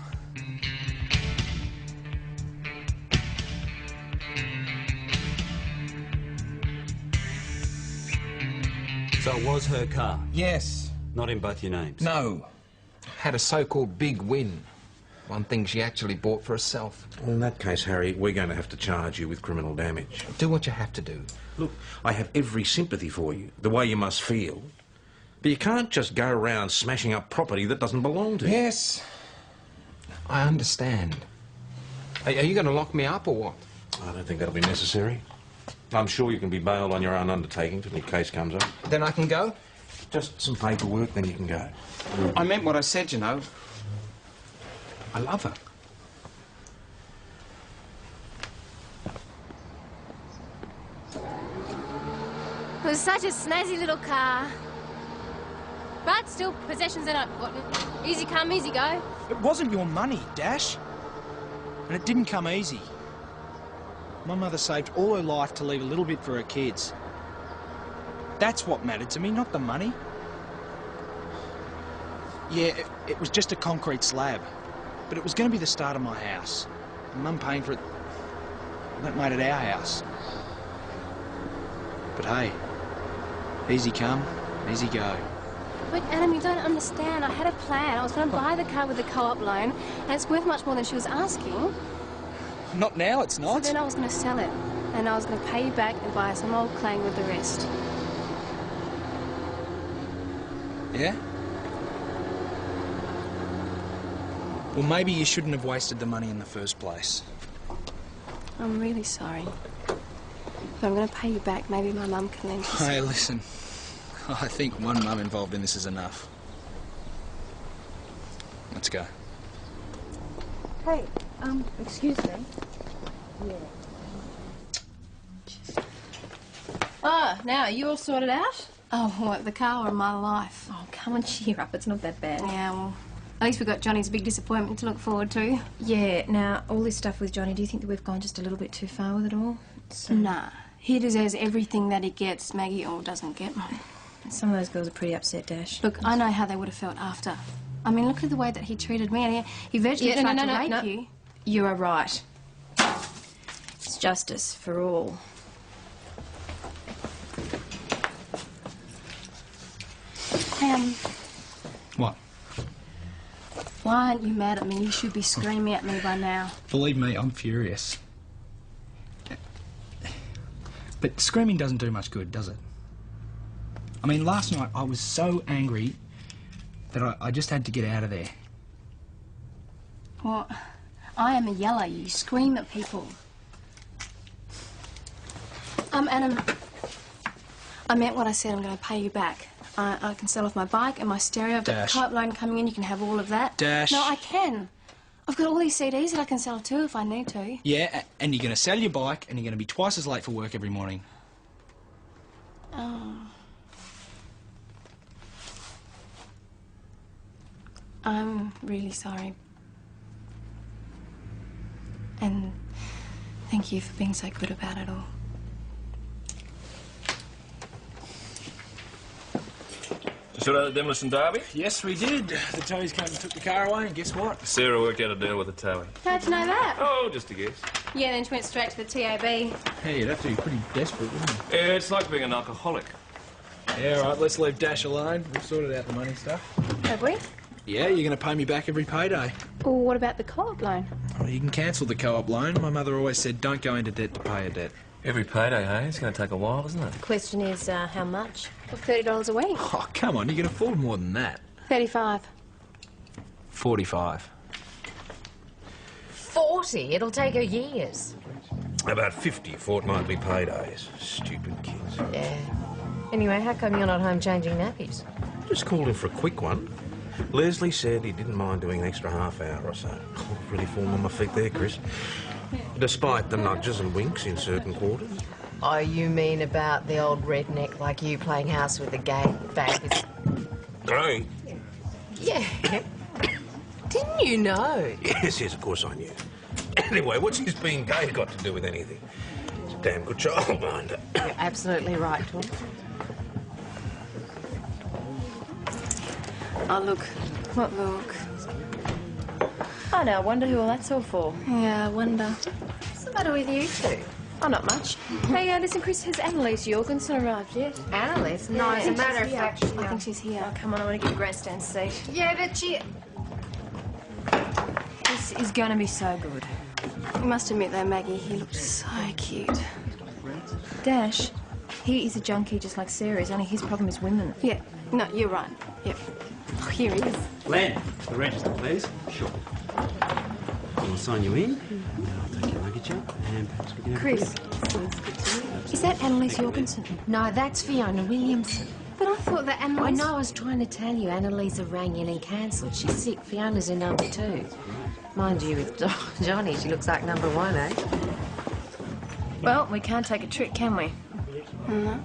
Speaker 2: So it was her car?
Speaker 6: Yes.
Speaker 2: Not in both your names?
Speaker 6: No. Had a so-called big win. One thing she actually bought for herself.
Speaker 5: Well, in that case, Harry, we're going to have to charge you with criminal damage.
Speaker 6: Do what you have to do.
Speaker 5: Look, I have every sympathy for you, the way you must feel. But you can't just go around smashing up property that doesn't belong to you.
Speaker 6: Yes. I understand. Are you going to lock me up or what?
Speaker 5: I don't think that'll be necessary. I'm sure you can be bailed on your own undertaking till your case comes up.
Speaker 6: Then I can go?
Speaker 5: Just some paperwork, then you can go.
Speaker 6: I meant what I said, you know. I love her.
Speaker 1: It was such a snazzy little car. But still, possessions are not easy come, easy go.
Speaker 14: It wasn't your money, Dash. And it didn't come easy. My mother saved all her life to leave a little bit for her kids. That's what mattered to me, not the money. Yeah, it was just a concrete slab. But it was going to be the start of my house. And Mum paying for it, that made it our house. But hey, easy come, easy go.
Speaker 10: But Adam, you don't understand. I had a plan. I was going to buy the car with the co-op loan, and it's worth much more than she was asking.
Speaker 14: Not now, it's not.
Speaker 10: So then I was going to sell it, and I was going to pay you back and buy some old clang with the rest.
Speaker 14: Yeah? Well, maybe you shouldn't have wasted the money in the first place.
Speaker 10: I'm really sorry. If I'm going to pay you back, maybe my mum can lend you some.
Speaker 14: Hey, listen. I think one mum involved in this is enough. Let's go.
Speaker 7: Hey, excuse me. Yeah.
Speaker 1: Oh, now, are you all sorted out?
Speaker 10: Oh, what, the car or my life?
Speaker 1: Oh, come on, cheer up. It's not that bad.
Speaker 10: Yeah, well, at least we've got Johnny's big disappointment to look forward to.
Speaker 1: Yeah, now, all this stuff with Johnny, do you think that we've gone just a little bit too far with it all?
Speaker 10: Nah, he deserves everything that he gets, Maggie, or doesn't get.
Speaker 1: Some of those girls are pretty upset, Dash.
Speaker 10: Look, I know how they would have felt after. I mean, look at the way that he treated me, and he virtually tried to rape you.
Speaker 1: You are right. It's justice for all.
Speaker 10: Hey,
Speaker 14: What?
Speaker 10: why aren't you mad at me? You should be screaming at me by now.
Speaker 14: Believe me, I'm furious. But screaming doesn't do much good, does it? I mean, last night I was so angry that I just had to get out of there.
Speaker 10: Well, I am a yeller. You scream at people. Adam, I meant what I said. I'm going to pay you back. I can sell off my bike and my stereo. I've got the
Speaker 14: Dash.
Speaker 10: co-op loan coming in. You can have all of that.
Speaker 14: Dash.
Speaker 10: No, I can. I've got all these CDs that I can sell too if I need to.
Speaker 14: Yeah, and you're going to sell your bike and you're going to be twice as late for work every morning.
Speaker 10: Oh. I'm really sorry. And thank you for being so good about it all.
Speaker 4: Sort out the demolition derby?
Speaker 14: Yes, we did. The towies came and took the car away, and guess what?
Speaker 4: Sarah worked out a deal with the towie.
Speaker 10: How'd you know that?
Speaker 4: Oh, just a guess.
Speaker 10: Yeah, then she went straight to the TAB.
Speaker 14: Yeah, you'd have to be pretty desperate, wouldn't you?
Speaker 4: Yeah, it's like being an alcoholic.
Speaker 14: Yeah, all right, let's leave Dash alone. We've sorted out the money stuff.
Speaker 10: Have we?
Speaker 14: Yeah, you're going to pay me back every payday.
Speaker 10: Well, what about the co-op loan?
Speaker 14: Oh, you can cancel the co-op loan. My mother always said don't go into debt to pay a debt.
Speaker 4: Every payday, hey? It's going to take a while, isn't it?
Speaker 1: The question is, how much?
Speaker 10: Well, $30 a week.
Speaker 14: Oh, come on, you can afford more than that.
Speaker 10: 35.
Speaker 14: 45.
Speaker 12: 40? It'll take her years.
Speaker 5: About 50 fortnightly paydays. Stupid kids.
Speaker 12: Yeah. Anyway, how come you're not home changing nappies?
Speaker 5: Just called in for a quick one. Leslie said he didn't mind doing an extra half hour or so. I've really fallen on my feet there, Chris. Despite the nudges and winks in certain quarters.
Speaker 12: Oh, you mean about the old redneck like you playing house with the gay faggots?
Speaker 5: Hey.
Speaker 12: Yeah. Didn't you know?
Speaker 5: Yes, of course I knew. Anyway, what's his being gay got to do with anything? He's a damn good childminder.
Speaker 12: You're absolutely right, Tom.
Speaker 10: Oh, look. What look?
Speaker 1: Oh, no, I wonder who all that's all for.
Speaker 10: Yeah, I wonder.
Speaker 1: What's the matter with you two? Oh, not much. Hey, listen, Chris, has Annalise Jorgensen arrived yet?
Speaker 12: Annalise? No, as a matter of fact,
Speaker 1: I think she's here. Oh, come on, I want to get a grandstand seat.
Speaker 12: Yeah, but she...
Speaker 1: This is going to be so good.
Speaker 10: I must admit, though, Maggie, he looked so cute.
Speaker 1: Dash, he is a junkie just like Sarah is, only his problem is women.
Speaker 10: Yeah, no, you're right. Yep. Oh, here he is.
Speaker 2: Len, the register, please. Sure. I'll sign you in. I'll take your luggage up and perhaps we can have
Speaker 1: Chris, is that Annalise Jorgensen?
Speaker 12: No, that's Fiona Williamson.
Speaker 10: But I thought that Annalise...
Speaker 12: I know, I was trying to tell you. Annalisa rang in and cancelled. She's sick. Fiona's in number 2. Mind you, with Johnny, she looks like number 1, eh?
Speaker 1: Well, we can't take a trick, can we?
Speaker 10: No.